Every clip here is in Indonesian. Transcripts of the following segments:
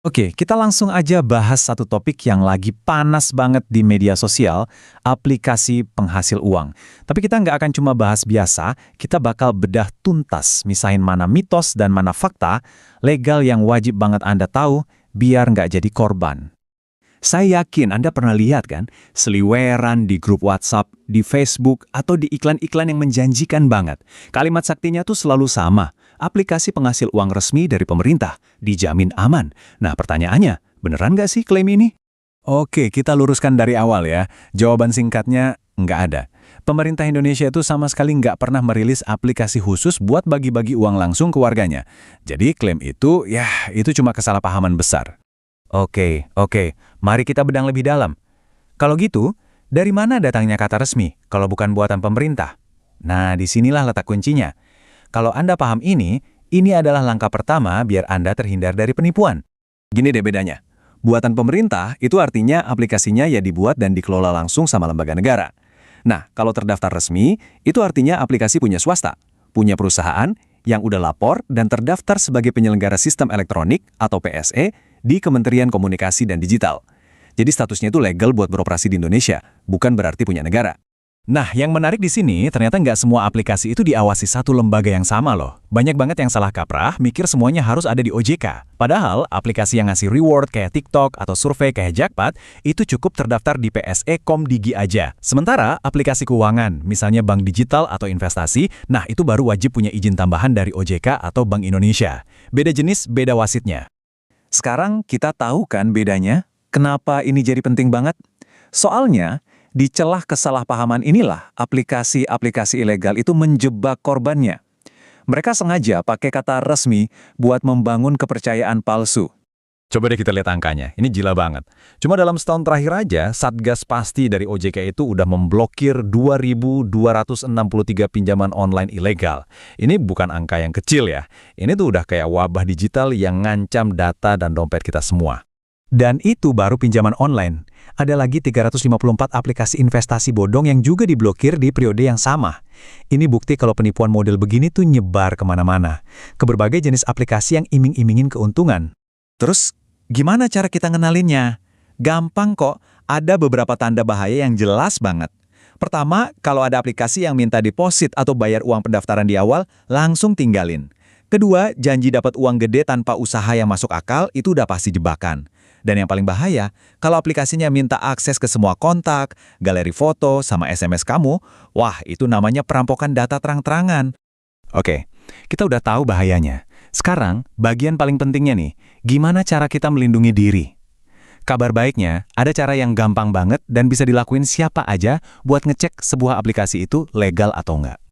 Oke, kita langsung aja bahas satu topik yang lagi panas banget di media sosial, aplikasi penghasil uang. Tapi kita nggak akan cuma bahas biasa, kita bakal bedah tuntas, misahin mana mitos dan mana fakta, legal yang wajib banget Anda tahu, biar nggak jadi korban. Saya yakin Anda pernah lihat kan, seliweran di grup WhatsApp, di Facebook, atau di iklan-iklan yang menjanjikan banget. Kalimat saktinya tuh selalu sama, aplikasi penghasil uang resmi dari pemerintah, dijamin aman. Nah pertanyaannya, beneran nggak sih klaim ini? Oke, kita luruskan dari awal ya. Jawaban singkatnya, nggak ada. Pemerintah Indonesia itu sama sekali nggak pernah merilis aplikasi khusus buat bagi-bagi uang langsung ke warganya. Jadi klaim itu, ya itu cuma kesalahpahaman besar. Oke, mari kita bedang lebih dalam. Kalau gitu, dari mana datangnya kata resmi kalau bukan buatan pemerintah? Nah, disinilah letak kuncinya. Kalau Anda paham ini adalah langkah pertama biar Anda terhindar dari penipuan. Gini deh bedanya. Buatan pemerintah itu artinya aplikasinya ya dibuat dan dikelola langsung sama lembaga negara. Nah, kalau terdaftar resmi, itu artinya aplikasi punya swasta, punya perusahaan yang udah lapor dan terdaftar sebagai penyelenggara sistem elektronik atau PSE di Kementerian Komunikasi dan Digital. Jadi statusnya itu legal buat beroperasi di Indonesia, bukan berarti punya negara. Nah, yang menarik di sini, ternyata nggak semua aplikasi itu diawasi satu lembaga yang sama loh. Banyak banget yang salah kaprah, mikir semuanya harus ada di OJK. Padahal, aplikasi yang ngasih reward kayak TikTok atau survei kayak Jackpot, itu cukup terdaftar di PSE Komdigi aja. Sementara, aplikasi keuangan, misalnya bank digital atau investasi, nah itu baru wajib punya izin tambahan dari OJK atau Bank Indonesia. Beda jenis, beda wasitnya. Sekarang kita tahu kan bedanya? Kenapa ini jadi penting banget? Soalnya, di celah kesalahpahaman inilah aplikasi-aplikasi ilegal itu menjebak korbannya. Mereka sengaja pakai kata resmi buat membangun kepercayaan palsu. Coba deh kita lihat angkanya, ini gila banget. Cuma dalam setahun terakhir aja, Satgas Pasti dari OJK itu udah memblokir 2.263 pinjaman online ilegal. Ini bukan angka yang kecil ya. Ini tuh udah kayak wabah digital yang ngancam data dan dompet kita semua. Dan itu baru pinjaman online. Ada lagi 354 aplikasi investasi bodong yang juga diblokir di periode yang sama. Ini bukti kalau penipuan model begini tuh nyebar kemana-mana. Ke berbagai jenis aplikasi yang iming-imingin keuntungan. Terus, gimana cara kita ngenalinnya? Gampang kok, ada beberapa tanda bahaya yang jelas banget. Pertama, kalau ada aplikasi yang minta deposit atau bayar uang pendaftaran di awal, langsung tinggalin. Kedua, janji dapat uang gede tanpa usaha yang masuk akal, itu udah pasti jebakan. Dan yang paling bahaya, kalau aplikasinya minta akses ke semua kontak, galeri foto, sama SMS kamu, wah itu namanya perampokan data terang-terangan. Oke, kita udah tahu bahayanya. Sekarang, bagian paling pentingnya nih, gimana cara kita melindungi diri? Kabar baiknya, ada cara yang gampang banget dan bisa dilakuin siapa aja buat ngecek sebuah aplikasi itu legal atau enggak.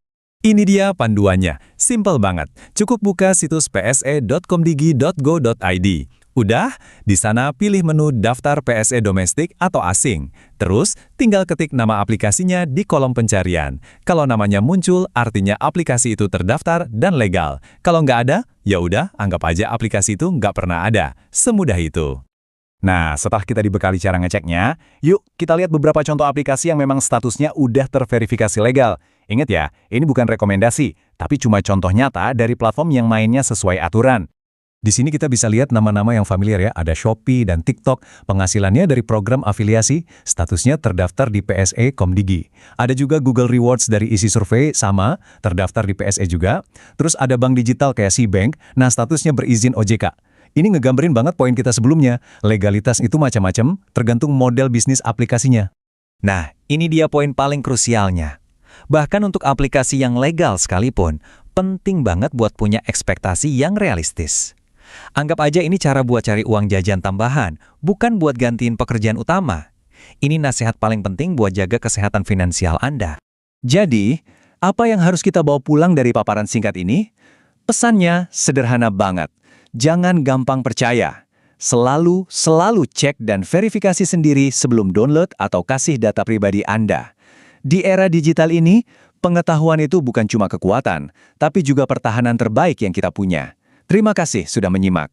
Ini dia panduannya, simple banget. Cukup buka situs pse.komdigi.go.id. Udah, di sana pilih menu daftar PSE domestik atau asing. Terus, tinggal ketik nama aplikasinya di kolom pencarian. Kalau namanya muncul, artinya aplikasi itu terdaftar dan legal. Kalau nggak ada, ya udah, anggap aja aplikasi itu nggak pernah ada. Semudah itu. Nah, setelah kita dibekali cara ngeceknya, yuk kita lihat beberapa contoh aplikasi yang memang statusnya udah terverifikasi legal. Ingat ya, ini bukan rekomendasi, tapi cuma contoh nyata dari platform yang mainnya sesuai aturan. Di sini kita bisa lihat nama-nama yang familiar ya, ada Shopee dan TikTok, penghasilannya dari program afiliasi, statusnya terdaftar di PSE Komdigi. Ada juga Google Rewards dari isi survei, sama, terdaftar di PSE juga. Terus ada bank digital kayak SeaBank, nah statusnya berizin OJK. Ini ngegambarin banget poin kita sebelumnya, legalitas itu macam-macam, tergantung model bisnis aplikasinya. Nah, ini dia poin paling krusialnya. Bahkan untuk aplikasi yang legal sekalipun, penting banget buat punya ekspektasi yang realistis. Anggap aja ini cara buat cari uang jajan tambahan, bukan buat gantiin pekerjaan utama. Ini nasihat paling penting buat jaga kesehatan finansial Anda. Jadi, apa yang harus kita bawa pulang dari paparan singkat ini? Pesannya sederhana banget. Jangan gampang percaya. Selalu cek dan verifikasi sendiri sebelum download atau kasih data pribadi Anda. Di era digital ini, pengetahuan itu bukan cuma kekuatan, tapi juga pertahanan terbaik yang kita punya. Terima kasih sudah menyimak.